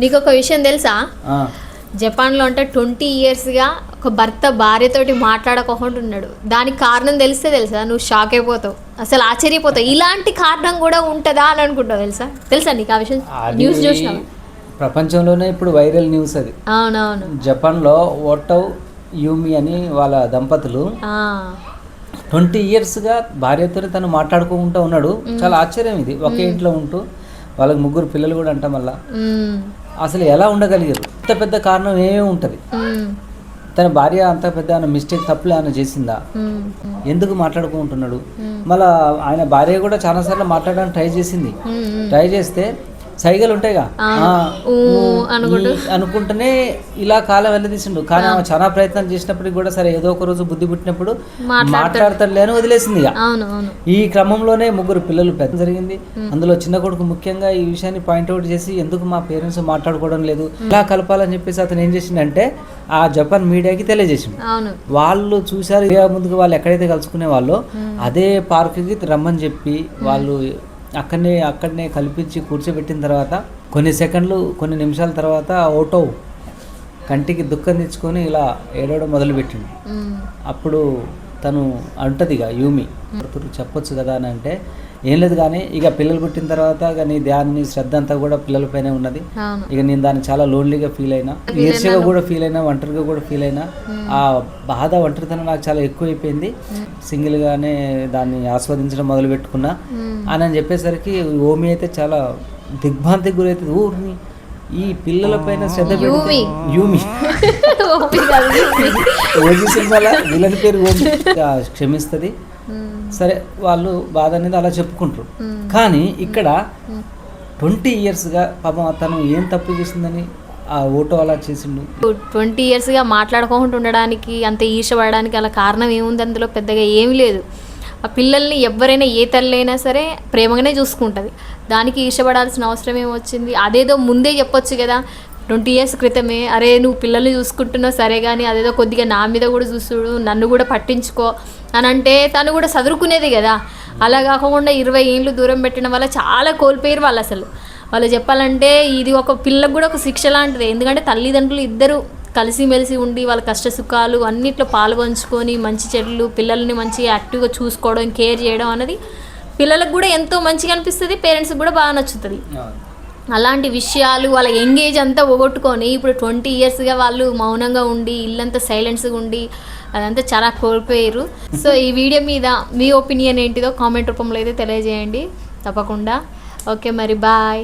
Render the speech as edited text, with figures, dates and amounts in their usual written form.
నీకు ఒక విషయం తెలుసా, జపాన్లో అంటే 20 yearsగా ఒక భర్త భార్యతోటి మాట్లాడకుండా ఉన్నాడు. దానికి కారణం తెలుసా, నువ్వు షాక్ అయిపోతావు, అసలు ఆశ్చర్యపోతావు. ఇలాంటి కారణం కూడా ఉంటుందా అని అనుకుంటావు. తెలుసా నీకు ఆ విషయం? న్యూస్ చూసినావు? ప్రపంచంలోనే ఇప్పుడు వైరల్ న్యూస్ అది. అవునవును. జపాన్లో ఓటో యూమి అని వాళ్ళ దంపతులు 20 yearsగా భార్యతో తను మాట్లాడుకుంటూ ఉన్నాడు. చాలా ఆశ్చర్యం ఇది. ఒకే ఇంట్లో ఉంటూ వాళ్ళకి 3 పిల్లలు కూడా అంట. మళ్ళా అసలు ఎలా ఉండగలిగారు? అంత పెద్ద కారణం ఏమేమి ఉంటుంది? తన భార్య అంత పెద్ద మిస్టేక్ తప్పులు ఏమైనా చేసిందా? ఎందుకు మాట్లాడుకుంటున్నాడు? మళ్ళీ ఆయన భార్య కూడా చాలాసార్లు మాట్లాడడానికి ట్రై చేస్తే సైగలు ఉంటాయిగా అనుకుంటూనే ఇలా కాలం వెళ్ళదీసిండు. కానీ ఆమె చాలా ప్రయత్నం చేసినప్పటికి కూడా సరే ఏదో ఒక రోజు బుద్ధి పుట్టినప్పుడు మాట్లాడతాడులే అని వదిలేసింది. ఈ క్రమంలోనే 3 పిల్లలు పెద్ద జరిగింది. అందులో చిన్న కొడుకు ముఖ్యంగా ఈ విషయాన్ని పాయింట్అవుట్ చేసి ఎందుకు మా పేరెంట్స్ మాట్లాడుకోవడం లేదు, ఇలా కలపాలని చెప్పేసి అతను ఏం చేసిండంటే ఆ జపాన్ మీడియాకి తెలియజేసిండు. వాళ్ళు చూశారు, ముందుకు వాళ్ళు ఎక్కడైతే కలుసుకునే వాళ్ళు అదే పార్కుకి రమ్మని చెప్పి వాళ్ళు అక్కడనే కల్పించి కూర్చోబెట్టిన తర్వాత కొన్ని నిమిషాల తర్వాత ఓటో కంటికి దుఃఖం తెచ్చుకొని ఇలా ఏడవడం మొదలుపెట్టిండు. అప్పుడు తను అంటది ఇక యూమి చెప్పొచ్చు కదా అని అంటే ఏం లేదు, కానీ ఇక పిల్లలు పుట్టిన తర్వాత నీ ధ్యాన్ని శ్రద్ధ అంతా కూడా పిల్లలపైనే ఉన్నది. ఇక నేను దాన్ని చాలా లోన్లీగా ఫీల్ అయినా, ఈర్ష్యగా కూడా ఫీల్ అయినా, ఒంటరిగా కూడా ఫీల్ అయినా. ఆ బాధ ఒంటరితనం నాకు చాలా ఎక్కువైపోయింది. సింగిల్గానే దాన్ని ఆస్వాదించడం మొదలు పెట్టుకున్నా అని చెప్పేసరికి ఓమి అయితే చాలా దిగ్భ్రాంతికి గురైతుంది. ఊరిని ఈ పిల్లల పైన శ్రద్ధ పెడితే యూమి ఓజీ సినిమాల విలన్ పేరు ఓమి క్షమిస్తుంది. సరే వాళ్ళు బాధ అనేది అలా చెప్పుకుంటారు. కానీ ఇక్కడ 20 yearsగా పాపం తను ఏం తప్పు చేసిందని ఆ ఓటో అలా చేసిండు. 20 yearsగా మాట్లాడుకోకుండా ఉండడానికి, అంత ఈర్షపడడానికి అలా కారణం ఏముంది? అందులో పెద్దగా ఏమీ లేదు. ఆ పిల్లల్ని ఎవరైనా ఏ తల్లి అయినా సరే ప్రేమగానే చూసుకుంటుంది. దానికి ఈర్షపడాల్సిన అవసరం ఏమొచ్చింది? అదేదో ముందే చెప్పొచ్చు కదా 20 years క్రితమే, అరే నువ్వు పిల్లల్ని చూసుకుంటున్నావు సరే, కానీ అదేదో కొద్దిగా నా మీద కూడా చూసుడు, నన్ను కూడా పట్టించుకో అని అంటే తను కూడా చదువుకునేది కదా. అలా కాకుండా 20 ఏళ్ళు దూరం పెట్టడం వల్ల చాలా కోల్పోయారు వాళ్ళు. అసలు వాళ్ళు చెప్పాలంటే ఇది ఒక పిల్లకు కూడా ఒక శిక్ష లాంటిది. ఎందుకంటే తల్లిదండ్రులు ఇద్దరు కలిసిమెలిసి ఉండి వాళ్ళ కష్ట సుఖాలు అన్నిట్లో పాల్గొంచుకొని మంచి చెడులు పిల్లల్ని మంచిగా యాక్టివ్గా చూసుకోవడం, కేర్ చేయడం అనేది పిల్లలకు కూడా ఎంతో మంచిగా అనిపిస్తుంది, పేరెంట్స్కి కూడా బాగా నచ్చుతుంది. అలాంటి విషయాలు వాళ్ళ ఎంగేజ్ అంతా పోగొట్టుకొని ఇప్పుడు 20 yearsగా వాళ్ళు మౌనంగా ఉండి ఇల్లంతా సైలెన్స్గా ఉండి అదంతా చాలా కోల్పోయారు. సో ఈ వీడియో మీద మీ ఒపీనియన్ ఏంటిదో కామెంట్ రూపంలో అయితే తెలియజేయండి తప్పకుండా. ఓకే మరి బాయ్.